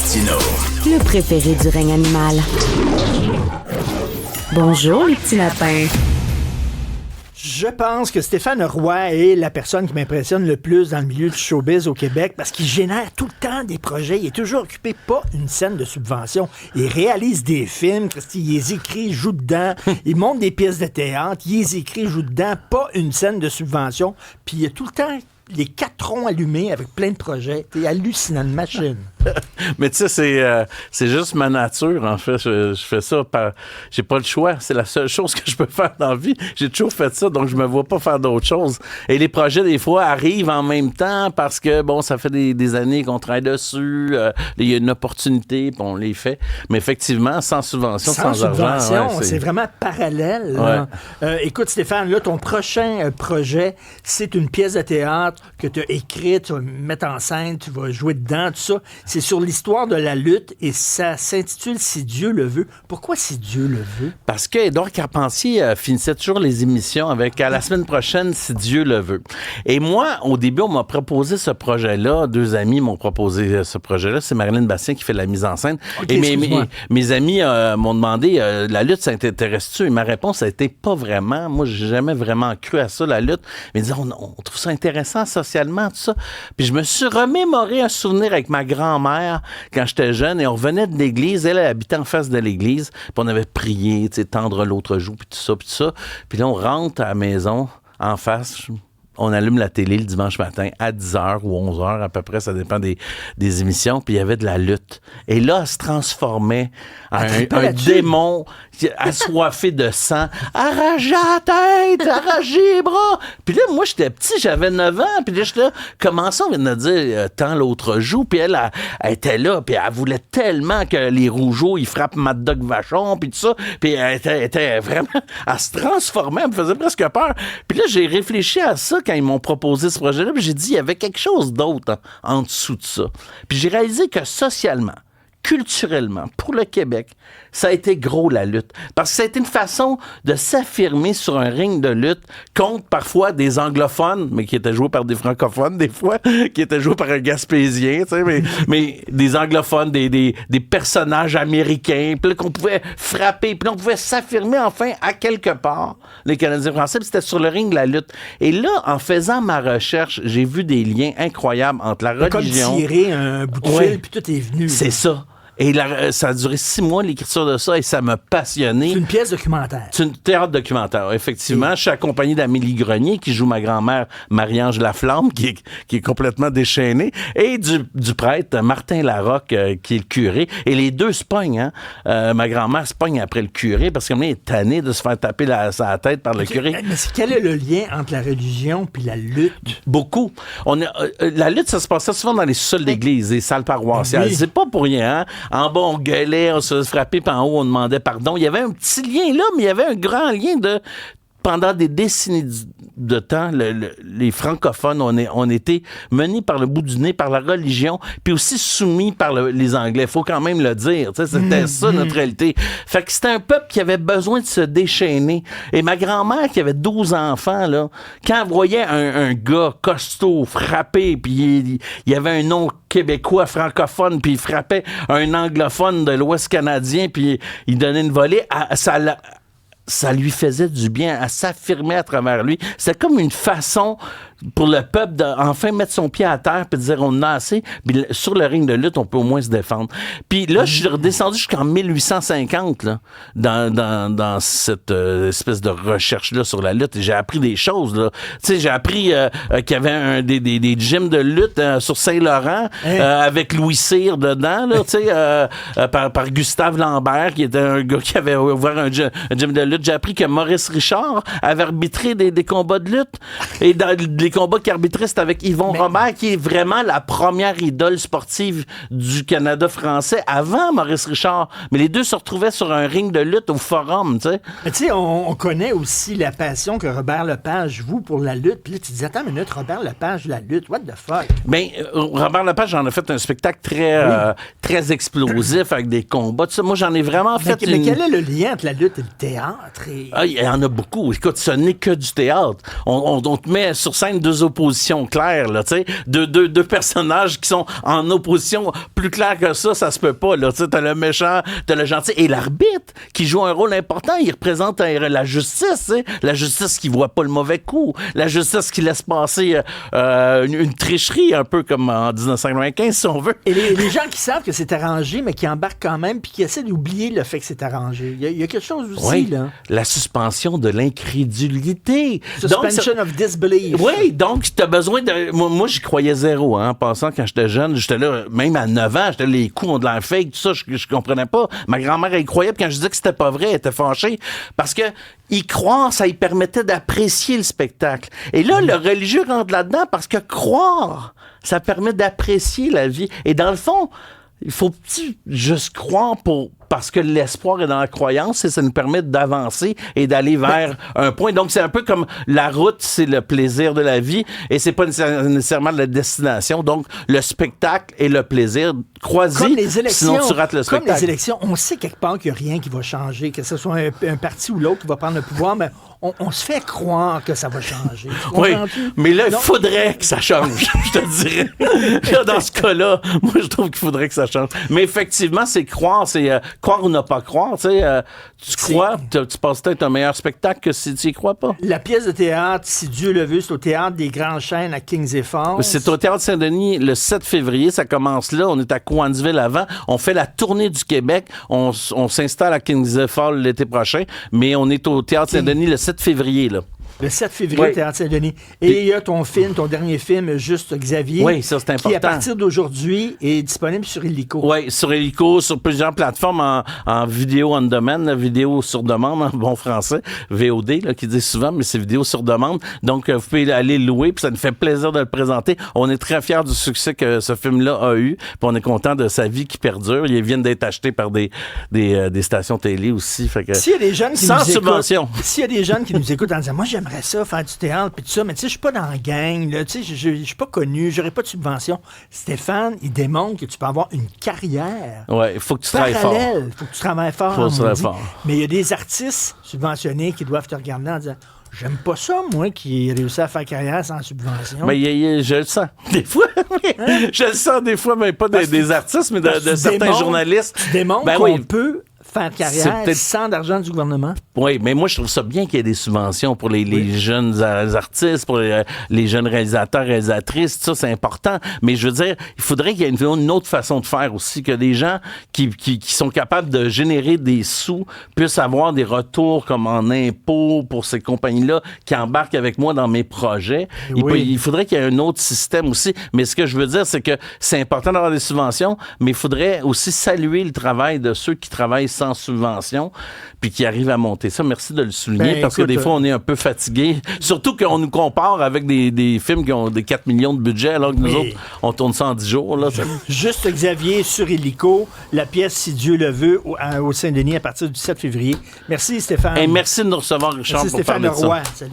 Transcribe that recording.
Martineau. Le préféré du règne animal. Bonjour, les petits lapins. Je pense que Stéphane Roy est la personne qui m'impressionne le plus dans le milieu du showbiz au Québec parce qu'il génère tout le temps des projets. Il est toujours occupé, pas une scène de subvention. Il réalise des films, il les écrit, il joue dedans. Il monte des pièces de théâtre, il les écrit, il joue dedans. Pas une scène de subvention. Puis il a tout le temps les 4 ronds allumés avec plein de projets. C'est hallucinant, de machine. Mais tu sais, c'est juste ma nature, en fait. Je fais ça j'ai pas le choix. C'est la seule chose que je peux faire dans la vie. J'ai toujours fait ça, donc je me vois pas faire d'autres choses. Et les projets, des fois, arrivent en même temps parce que, bon, ça fait des années qu'on travaille dessus. Il y a une opportunité, puis on les fait. Mais effectivement, sans subvention, sans argent. Ouais, c'est vraiment parallèle. Ouais. Écoute, Stéphane, là, ton prochain projet, c'est une pièce de théâtre que tu as écrite, tu vas mettre en scène, tu vas jouer dedans, tout ça. C'est sur l'histoire de la lutte et ça s'intitule « Si Dieu le veut ». Pourquoi « Si Dieu le veut » ? Parce que Édouard Carpentier finissait toujours les émissions avec « À la semaine prochaine, si Dieu le veut ». Et moi, au début, on m'a proposé ce projet-là. 2 amis m'ont proposé ce projet-là. C'est Marilyn Bastien qui fait la mise en scène. Okay, et mes amis m'ont demandé « La lutte, ça t'intéresse-tu » Et ma réponse a été « Pas vraiment. Moi, j'ai jamais vraiment cru à ça, la lutte. » Mais ils disaient on trouve ça intéressant socialement, tout ça. » Puis je me suis remémoré un souvenir avec ma grand-mère quand j'étais jeune et on revenait de l'église. Elle habitait en face de l'église. Puis on avait prié, tu sais, tendre l'autre joue, puis tout ça, puis tout ça. Puis là, on rentre à la maison en face. On allume la télé le dimanche matin à 10h ou 11h à peu près, ça dépend des émissions, puis il y avait de la lutte. Et là, elle se transformait en un démon assoiffé de sang, arraché la tête, arraché les bras. Puis là, moi, j'étais petit, j'avais 9 ans, puis là, j'étais là, comment ça, on vient de dire, tant l'autre joue, puis elle était là, puis elle voulait tellement que les rougeaux, ils frappent Mad Dog Vachon, puis tout ça, puis elle était vraiment, elle se transformait, elle me faisait presque peur. Puis là, j'ai réfléchi à ça quand ils m'ont proposé ce projet-là, puis j'ai dit, il y avait quelque chose d'autre en dessous de ça. Puis j'ai réalisé que socialement, culturellement, pour le Québec, ça a été gros, la lutte. Parce que ça a été une façon de s'affirmer sur un ring de lutte contre parfois des anglophones, mais qui étaient joués par des francophones, des fois, qui étaient joués par un Gaspésien, tu sais, mais des anglophones, des personnages américains, puis là, qu'on pouvait frapper, puis là, on pouvait s'affirmer enfin à quelque part, les Canadiens français, puis c'était sur le ring de la lutte. Et là, en faisant ma recherche, j'ai vu des liens incroyables entre la religion... Comme tirer un bout de fil, puis tout est venu. C'est ça. Et ça a duré 6 mois, l'écriture de ça, et ça m'a passionné. C'est une pièce documentaire. C'est une théâtre documentaire, effectivement. Je suis accompagné d'Amélie Grenier, qui joue ma grand-mère Marie-Ange Laflamme, qui est complètement déchaînée, et du prêtre Martin Larocque, qui est le curé. Et les deux se pognent, hein. Ma grand-mère se pogne après le curé, parce qu'elle est tannée de se faire taper sa tête par le curé. Mais quel est le lien entre la religion puis la lutte? Beaucoup. La lutte, ça se passait souvent dans les sous-sols d'église, les salles paroissiales. Oui. C'est pas pour rien, hein. En bas, on gueulait, on se faisait frapper, puis en haut, on demandait pardon. Il y avait un petit lien là, mais il y avait un grand lien pendant des décennies de temps, les francophones ont été menés par le bout du nez, par la religion, puis aussi soumis par les Anglais. Il faut quand même le dire. C'était ça, notre réalité. Fait que c'était un peuple qui avait besoin de se déchaîner. Et ma grand-mère, qui avait 12 enfants, là, quand elle voyait un gars costaud frapper, puis il y avait un nom québécois francophone, puis il frappait un anglophone de l'Ouest canadien, puis il donnait une volée, ça lui faisait du bien, à s'affirmer à travers lui. C'était comme une façon pour le peuple d'enfin mettre son pied à terre puis de dire on en a assez. Puis sur le ring de lutte, on peut au moins se défendre. Puis là, je suis redescendu jusqu'en 1850 là, dans cette espèce de recherche-là sur la lutte. Et j'ai appris des choses. Là. Tu sais, j'ai appris qu'il y avait des gyms de lutte sur Saint-Laurent avec Louis Cyr dedans, là, tu sais, par Gustave Lambert, qui était un gars qui avait ouvert un gym de lutte. J'ai appris que Maurice Richard avait arbitré des combats de lutte. Et dans les combats qu'il arbitrait, c'était avec Yvon Robert, qui est vraiment la première idole sportive du Canada français avant Maurice Richard. Mais les deux se retrouvaient sur un ring de lutte au Forum, tu sais. Mais tu sais, on connaît aussi la passion que Robert Lepage voue pour la lutte. Puis là, tu te dis, attends une minute, Robert Lepage, la lutte, what the fuck? Bien, Robert Lepage en a fait un spectacle très explosif avec des combats. Tu sais, moi, j'en ai vraiment fait mais quel est le lien entre la lutte et le théâtre? Il y en a beaucoup. Écoute, ce n'est que du théâtre. On te met sur scène deux oppositions claires, là, tu sais. Deux personnages qui sont en opposition plus claire que ça se peut pas, là. Tu sais, t'as le méchant, t'as le gentil. Et l'arbitre, qui joue un rôle important, il représente la justice, tu sais. La justice qui voit pas le mauvais coup. La justice qui laisse passer une tricherie, un peu comme en 1995, si on veut. Et les gens qui savent que c'est arrangé, mais qui embarquent quand même, puis qui essaient d'oublier le fait que c'est arrangé. Il y a quelque chose aussi, oui, là. La suspension de l'incrédulité. Suspension of disbelief. Oui, donc tu as besoin de... Moi, j'y croyais zéro, hein. En passant, quand j'étais jeune, j'étais là, même à 9 ans, j'étais là, les coups ont de l'air fake, tout ça, je comprenais pas. Ma grand-mère, elle y croyait, puis quand je disais que c'était pas vrai, elle était fâchée. Parce que y croire, ça lui permettait d'apprécier le spectacle. Et là, le religieux rentre là-dedans parce que croire, ça permet d'apprécier la vie. Et dans le fond, il faut juste croire parce que l'espoir est dans la croyance et ça nous permet d'avancer et d'aller vers un point. Donc, c'est un peu comme la route, c'est le plaisir de la vie et c'est pas nécessairement la destination. Donc, le spectacle et le plaisir croisés, sinon tu rates le spectacle. Comme les élections, on sait quelque part qu'il n'y a rien qui va changer, que ce soit un parti ou l'autre qui va prendre le pouvoir, mais on se fait croire que ça va changer. Oui, mais là, il faudrait que ça change, je te dirais. Là, dans ce cas-là, moi, je trouve qu'il faudrait que ça change. Mais effectivement, c'est croire, c'est croire ou ne pas croire. Tu sais, tu crois, tu passes peut-être un meilleur spectacle que si tu y crois pas. La pièce de théâtre, Si Dieu le veut, c'est au Théâtre des Grandes Chaînes à Kings et Falls. C'est au Théâtre Saint-Denis le 7 février. Ça commence là. On est à Cowansville avant. On fait la tournée du Québec. On s'installe à Kings et Falls l'été prochain. Mais on est au Théâtre Saint-Denis le 7 février, là. Le 7 février, oui. Théâtre Saint-Denis. Et il y a ton dernier film, Juste Xavier. Oui, ça, c'est important. Qui, à partir d'aujourd'hui, est disponible sur Illico. Oui, sur Illico, sur plusieurs plateformes en vidéo on demand, vidéo sur demande, en bon français, VOD, là, qui dit souvent, mais c'est vidéo sur demande. Donc, vous pouvez aller le louer, puis ça nous fait plaisir de le présenter. On est très fiers du succès que ce film-là a eu, puis on est content de sa vie qui perdure. Ils viennent d'être achetés par des stations télé aussi. Fait que, s'il y a des jeunes qui sans nous subvention. S'il y a des jeunes qui nous écoutent en disant, moi, j'aimerais ça, faire du théâtre, puis tout ça, mais tu sais, je suis pas dans la gang, là, tu sais, je suis pas connu, j'aurais pas de subvention. Stéphane, il démontre que tu peux avoir une carrière. Oui, il faut que tu travailles fort. Il faut que tu travailles fort. Mais il y a des artistes subventionnés qui doivent te regarder en disant, j'aime pas ça, moi, qui ai réussi à faire carrière sans subvention. Mais je le sens, des fois. Hein? Je le sens des fois, mais pas des artistes, mais de certains journalistes. Tu démontres qu'on peut faire carrière sans d'argent du gouvernement. Oui, mais moi, je trouve ça bien qu'il y ait des subventions pour les jeunes artistes, pour les jeunes réalisateurs, réalisatrices. Ça, c'est important. Mais je veux dire, il faudrait qu'il y ait une autre façon de faire aussi, que des gens qui sont capables de générer des sous puissent avoir des retours comme en impôts pour ces compagnies-là qui embarquent avec moi dans mes projets. Il faudrait qu'il y ait un autre système aussi. Mais ce que je veux dire, c'est que c'est important d'avoir des subventions, mais il faudrait aussi saluer le travail de ceux qui travaillent sans subvention, puis qui arrivent à monter ça. Merci de le souligner, parce que des fois, on est un peu fatigué. Surtout qu'on nous compare avec des films qui ont des 4 millions de budget, alors que nous autres, on tourne ça en 10 jours. Là. Juste Xavier sur Illico, la pièce Si Dieu le veut, au Saint-Denis à partir du 7 février. Merci Stéphane. Merci de nous recevoir, Richard, merci pour Stéphane parler de ça. Roy. Salut.